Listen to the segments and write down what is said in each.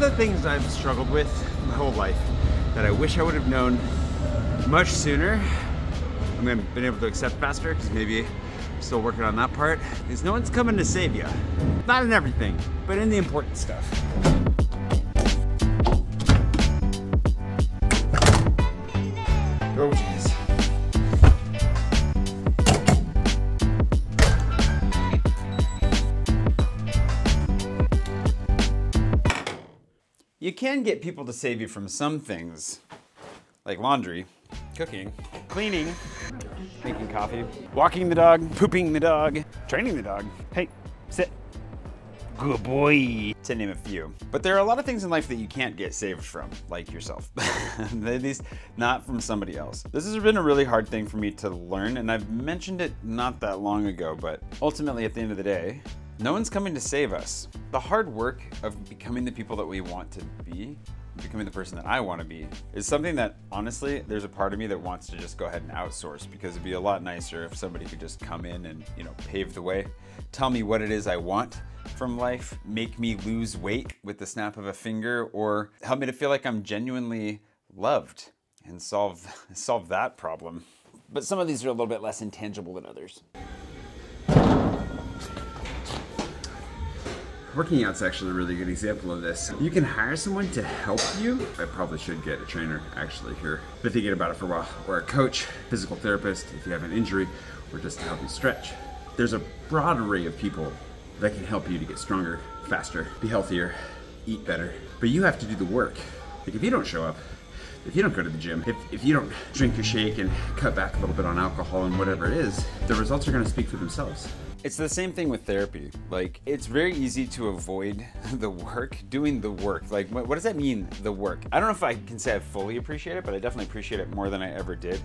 the things I've struggled with my whole life that I wish I would have known much sooner, I'm gonna been able to accept faster, because maybe I'm still working on that part, is no one's coming to save you. Not in everything, but in the important stuff. Oh geez. You can get people to save you from some things, like laundry, cooking, cleaning, making coffee, walking the dog, pooping the dog, training the dog. Hey, sit. Good boy, to name a few. But there are a lot of things in life that you can't get saved from, like yourself. At least not from somebody else. This has been a really hard thing for me to learn, and I've mentioned it not that long ago, but ultimately at the end of the day, no one's coming to save us. The hard work of becoming the people that we want to be, becoming the person that I want to be, is something that honestly, there's a part of me that wants to just go ahead and outsource, because it'd be a lot nicer if somebody could just come in and, you know, pave the way, tell me what it is I want from life, make me lose weight with the snap of a finger, or help me to feel like I'm genuinely loved and solve that problem. But some of these are a little bit less intangible than others. Working out's actually a really good example of this. You can hire someone to help you. I probably should get a trainer actually here. Been thinking about it for a while. Or a coach, physical therapist, if you have an injury, or just to help you stretch. There's a broad array of people that can help you to get stronger, faster, be healthier, eat better. But you have to do the work. Like if you don't show up, if you don't go to the gym, if you don't drink your shake and cut back a little bit on alcohol and whatever it is, the results are gonna speak for themselves. It's the same thing with therapy. Like, it's very easy to avoid the work, doing the work. Like, what does that mean, the work? I don't know if I can say I fully appreciate it, but I definitely appreciate it more than I ever did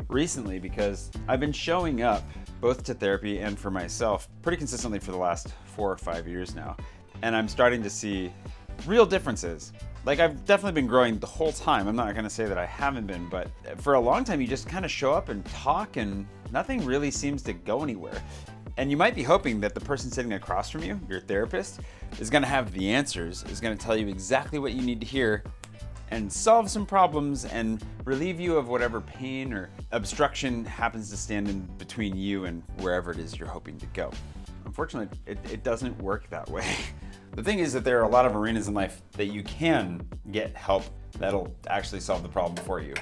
recently, because I've been showing up both to therapy and for myself pretty consistently for the last 4 or 5 years now. And I'm starting to see real differences. Like, I've definitely been growing the whole time. I'm not gonna say that I haven't been, but for a long time, you just kind of show up and talk and nothing really seems to go anywhere. And you might be hoping that the person sitting across from you, your therapist, is gonna have the answers, is gonna tell you exactly what you need to hear and solve some problems and relieve you of whatever pain or obstruction happens to stand in between you and wherever it is you're hoping to go. Unfortunately, it doesn't work that way. The thing is that there are a lot of arenas in life that you can get help that'll actually solve the problem for you.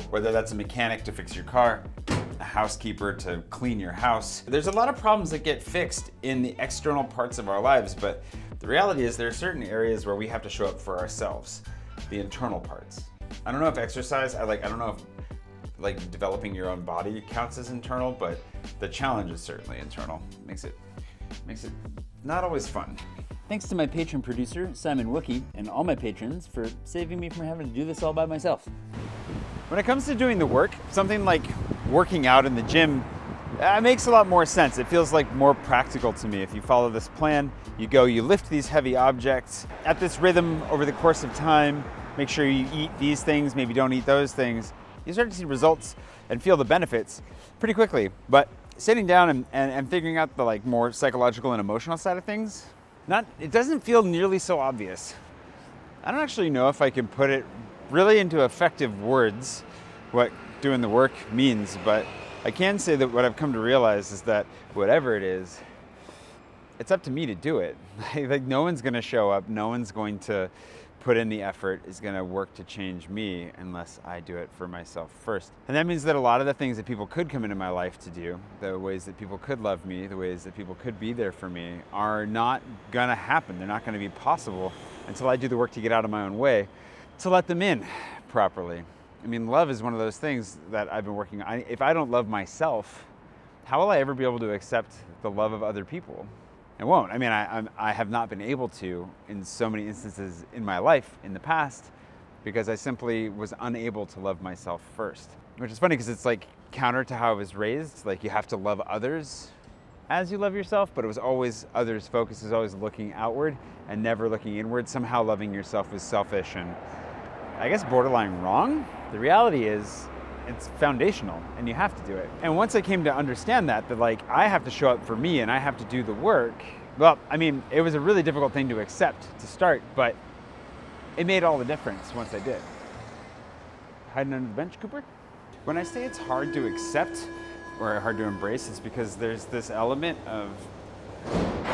Whether that's a mechanic to fix your car, a housekeeper to clean your house. There's a lot of problems that get fixed in the external parts of our lives, but the reality is there are certain areas where we have to show up for ourselves, the internal parts. I don't know if exercise, I don't know if like developing your own body counts as internal, but the challenge is certainly internal. Makes it not always fun. Thanks to my Patron producer, Simon Wookey, and all my patrons for saving me from having to do this all by myself. When it comes to doing the work, something like working out in the gym makes a lot more sense. It feels like more practical to me. If you follow this plan, you go, you lift these heavy objects at this rhythm over the course of time, make sure you eat these things, maybe don't eat those things. You start to see results and feel the benefits pretty quickly. But sitting down and figuring out the like more psychological and emotional side of things, it doesn't feel nearly so obvious. I don't actually know if I can put it really into effective words, what doing the work means, but I can say that what I've come to realize is that whatever it is, it's up to me to do it. Like no one's gonna show up, no one's going to put in the effort, is gonna work to change me unless I do it for myself first. And that means that a lot of the things that people could come into my life to do, the ways that people could love me, the ways that people could be there for me, are not gonna happen. They're not gonna be possible until I do the work to get out of my own way, to let them in properly. I mean, love is one of those things that I've been working on. If I don't love myself, how will I ever be able to accept the love of other people? It won't. I mean, I have not been able to in so many instances in my life in the past because I simply was unable to love myself first. Which is funny because it's like counter to how I was raised. Like you have to love others as you love yourself, but it was always others' focus is always looking outward and never looking inward. Somehow loving yourself was selfish and I guess borderline wrong. The reality is it's foundational and you have to do it. And once I came to understand that like I have to show up for me and I have to do the work, well, I mean, it was a really difficult thing to accept to start, but it made all the difference once I did. Hiding under the bench, Cooper? When I say it's hard to accept or hard to embrace, it's because there's this element of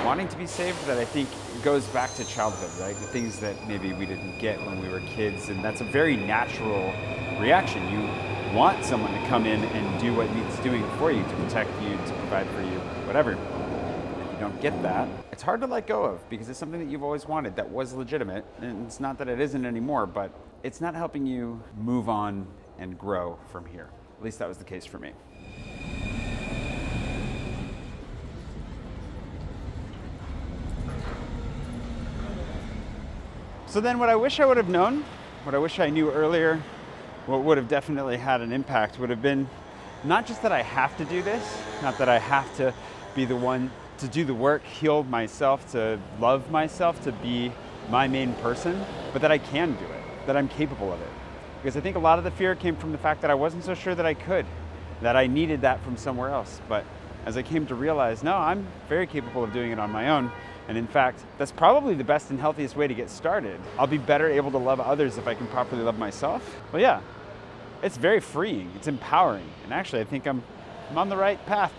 wanting to be saved that I think goes back to childhood, right? The things that maybe we didn't get when we were kids, and that's a very natural reaction. You want someone to come in and do what needs doing for you, to protect you, to provide for you, whatever. If you don't get that, it's hard to let go of because it's something that you've always wanted that was legitimate, and it's not that it isn't anymore, but it's not helping you move on and grow from here. At least that was the case for me. So then what I wish I would have known, what I wish I knew earlier, what would have definitely had an impact would have been not just that I have to do this, not that I have to be the one to do the work, heal myself, to love myself, to be my main person, but that I can do it, that I'm capable of it. Because I think a lot of the fear came from the fact that I wasn't so sure that I could, that I needed that from somewhere else. But as I came to realize, no, I'm very capable of doing it on my own. And in fact, that's probably the best and healthiest way to get started. I'll be better able to love others if I can properly love myself. Well, yeah, it's very freeing, it's empowering. And actually, I think I'm on the right path.